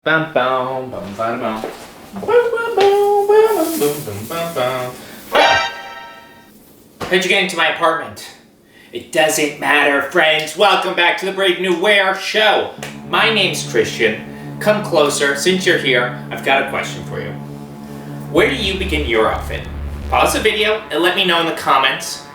Bum, bum, bum, bum, bum. Bum, bum, bum, bum, bum, bum, bum, bum. How'd you get into my apartment? It doesn't matter, friends. Welcome back to the Brave New Wear Show. My name's Christian. Come closer. Since you're here, I've got a question for you. Where do you begin your outfit? Pause the video and let me know in the comments,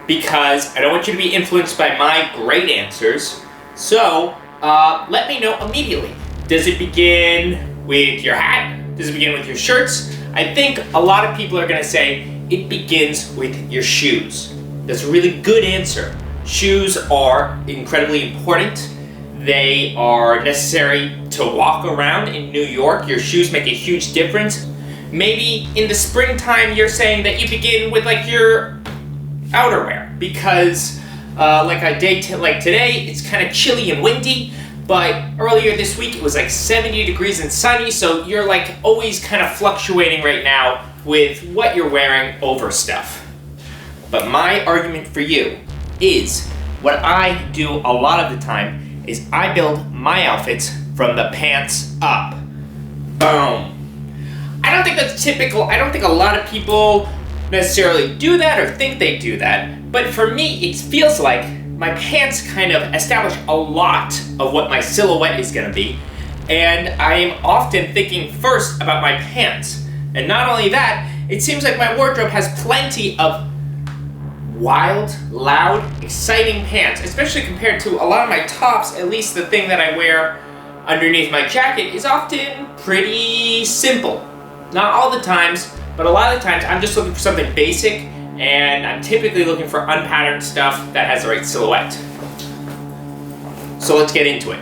because I don't want you to be influenced by my great answers. So, let me know immediately. Does it begin with your hat? Does it begin with your shirts? I think a lot of people are going to say it begins with your shoes. That's a really good answer. Shoes are incredibly important. They are necessary to walk around in New York. Your shoes make a huge difference. Maybe in the springtime you're saying that you begin with like your outerwear, because like today it's kind of chilly and windy. But earlier this week it was like 70 degrees and sunny, so you're like always kind of fluctuating right now with what you're wearing over stuff. But my argument for you is, what I do a lot of the time is I build my outfits from the pants up. Boom. I don't think that's typical. I don't think a lot of people necessarily do that or think they do that. But for me, it feels like my pants kind of establish a lot of what my silhouette is gonna be. And I am often thinking first about my pants. And not only that, it seems like my wardrobe has plenty of wild, loud, exciting pants, especially compared to a lot of my tops. At least the thing that I wear underneath my jacket is often pretty simple. Not all the times, but a lot of the times I'm just looking for something basic, and I'm typically looking for unpatterned stuff that has the right silhouette. So let's get into it.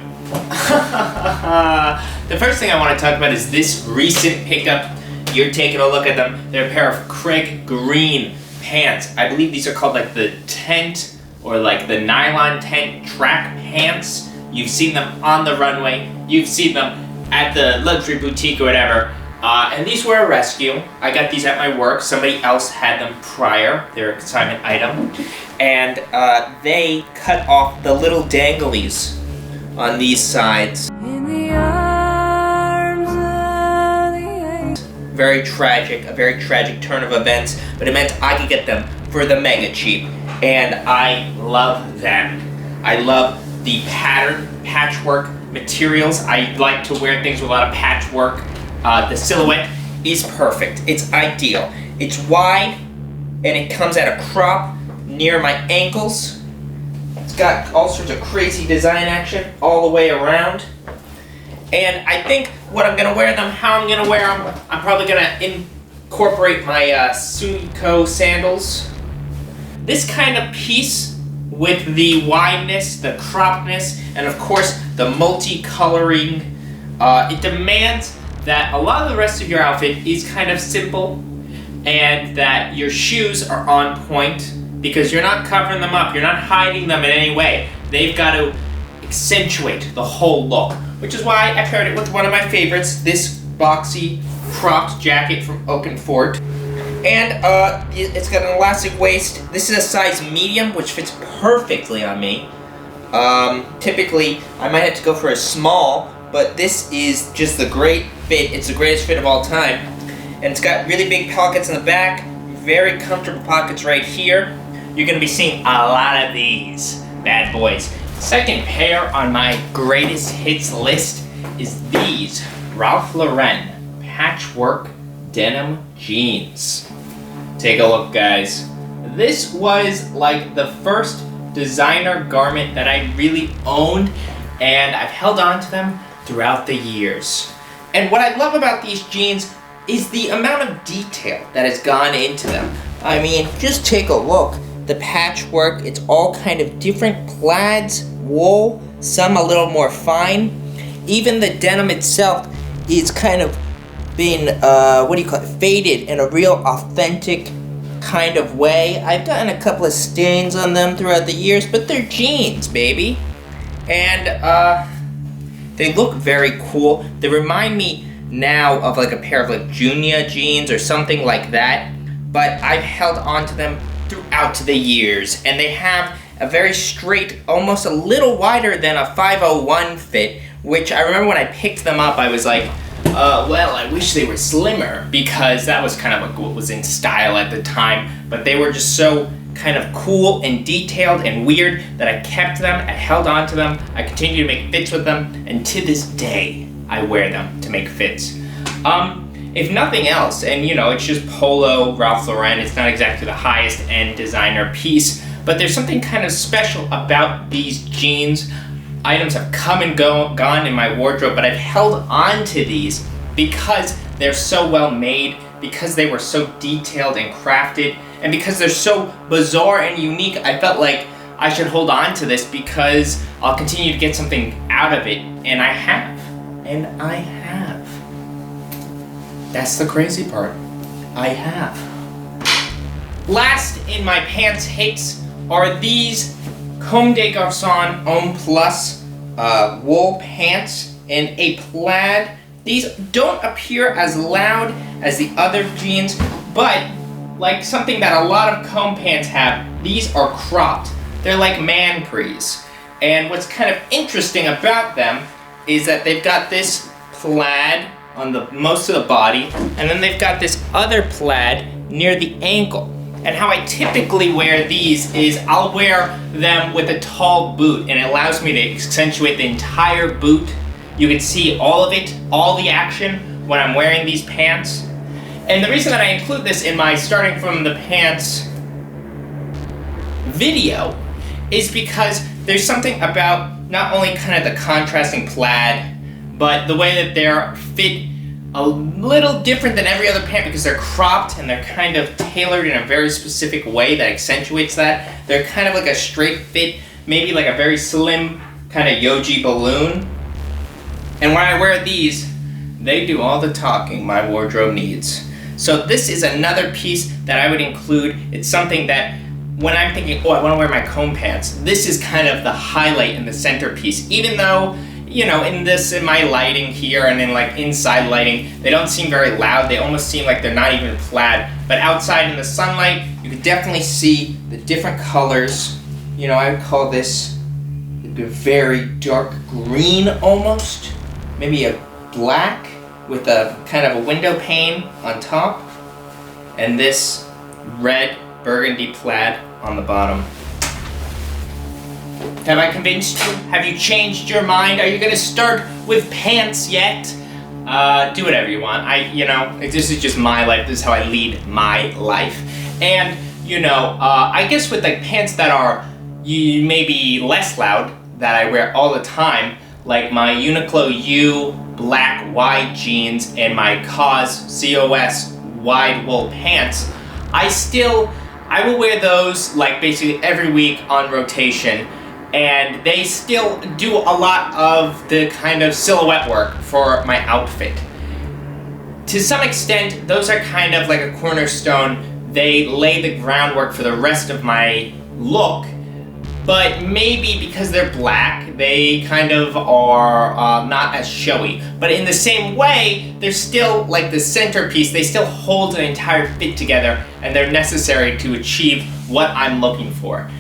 The first thing I want to talk about is this recent pickup. You're taking a look at them. They're a pair of Craig green pants. I believe these are called like the tent, or like the nylon tent track pants. You've seen them on the runway. You've seen them at the luxury boutique or whatever. And these were a rescue. I got these at my work. Somebody else had them prior. They're a consignment item. And they cut off the little danglies on these sides. In the arms of the very tragic, a very tragic turn of events, but it meant I could get them for the mega cheap. And I love them. I love the pattern, patchwork materials. I like to wear things with a lot of patchwork. The silhouette is perfect. It's ideal. It's wide, and it comes at a crop near my ankles. It's got all sorts of crazy design action all the way around. And I think what I'm going to wear them, how I'm going to wear them, I'm probably going to incorporate my Suiko sandals. This kind of piece with the wideness, the croppedness, and of course the multicoloring, it demands that a lot of the rest of your outfit is kind of simple, and that your shoes are on point, because you're not covering them up, you're not hiding them in any way. They've got to accentuate the whole look, which is why I paired it with one of my favorites, this boxy cropped jacket from Oakenford. And it's got an elastic waist. This is a size medium, which fits perfectly on me. Typically, I might have to go for a small, but this is just the great fit. It's the greatest fit of all time. And it's got really big pockets in the back, very comfortable pockets right here. You're going to be seeing a lot of these bad boys. Second pair on my greatest hits list is these Ralph Lauren Patchwork denim jeans. Take a look, guys. This was like the first designer garment that I really owned, and I've held on to them throughout the years. And what I love about these jeans is the amount of detail that has gone into them. I mean, just take a look. The patchwork, it's all kind of different plaids, wool, some a little more fine. Even the denim itself is kind of been, faded in a real authentic kind of way. I've gotten a couple of stains on them throughout the years, but they're jeans, baby. And, they look very cool. They remind me now of like a pair of like Junia jeans or something like that, but I've held on to them throughout the years, and they have a very straight, almost a little wider than a 501 fit, which I remember when I picked them up, I was like, well, I wish they were slimmer, because that was kind of like what was in style at the time, but they were just so kind of cool and detailed and weird that I kept them, I held on to them, I continue to make fits with them, and to this day, I wear them to make fits. If nothing else, and you know, it's just Polo Ralph Lauren, it's not exactly the highest end designer piece, but there's something kind of special about these jeans. Items have come and gone in my wardrobe, but I've held on to these because they're so well made, because they were so detailed and crafted, and because they're so bizarre and unique. I felt like I should hold on to this because I'll continue to get something out of it, and I have. And I have. That's the crazy part. I have. Last in my pants hates are these Comme des Garçons Homme Plus wool pants in a plaid. These don't appear as loud as the other jeans, but like something that a lot of comb pants have, these are cropped. They're like man prees. And what's kind of interesting about them is that they've got this plaid on the most of the body, and then they've got this other plaid near the ankle. And how I typically wear these is I'll wear them with a tall boot, and it allows me to accentuate the entire boot. You can see all of it, all the action when I'm wearing these pants. And the reason that I include this in my starting from the pants video is because there's something about not only kind of the contrasting plaid, but the way that they're fit a little different than every other pant because they're cropped and they're kind of tailored in a very specific way that accentuates that. They're kind of like a straight fit, maybe like a very slim kind of Yoji balloon. And when I wear these, they do all the talking my wardrobe needs. So this is another piece that I would include. It's something that when I'm thinking, oh, I want to wear my comb pants, this is kind of the highlight and the centerpiece, even though, you know, in my lighting here and in like inside lighting, they don't seem very loud. They almost seem like they're not even plaid. But outside in the sunlight, you can definitely see the different colors. You know, I would call this a very dark green almost. Maybe a black with a kind of a window pane on top. And this red burgundy plaid on the bottom. Have I convinced you? Have you changed your mind? Are you gonna start with pants yet? Do whatever you want. This is just my life. This is how I lead my life. And, you know, I guess with like pants that are maybe less loud, that I wear all the time, like my Uniqlo U black wide jeans and my COS wide wool pants, I will wear those like basically every week on rotation. And they still do a lot of the kind of silhouette work for my outfit. To some extent, those are kind of like a cornerstone. They lay the groundwork for the rest of my look, but maybe because they're black, they kind of are not as showy. But in the same way, they're still like the centerpiece. They still hold an entire fit together, and they're necessary to achieve what I'm looking for.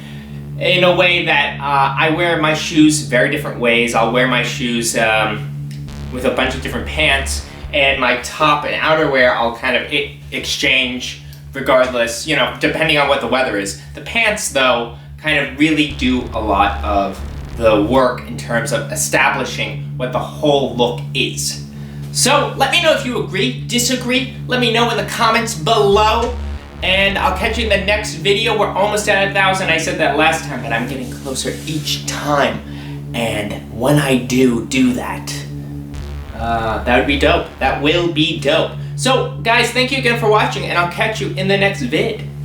In a way that I wear my shoes very different ways. I'll wear my shoes with a bunch of different pants, and my top and outerwear I'll kind of exchange regardless, you know, depending on what the weather is. The pants, though, kind of really do a lot of the work in terms of establishing what the whole look is. So let me know if you agree, disagree. Let me know in the comments below. And I'll catch you in the next video. We're almost at 1,000. I said that last time, but I'm getting closer each time. And when I do that, that would be dope. That will be dope. So, guys, thank you again for watching, and I'll catch you in the next vid.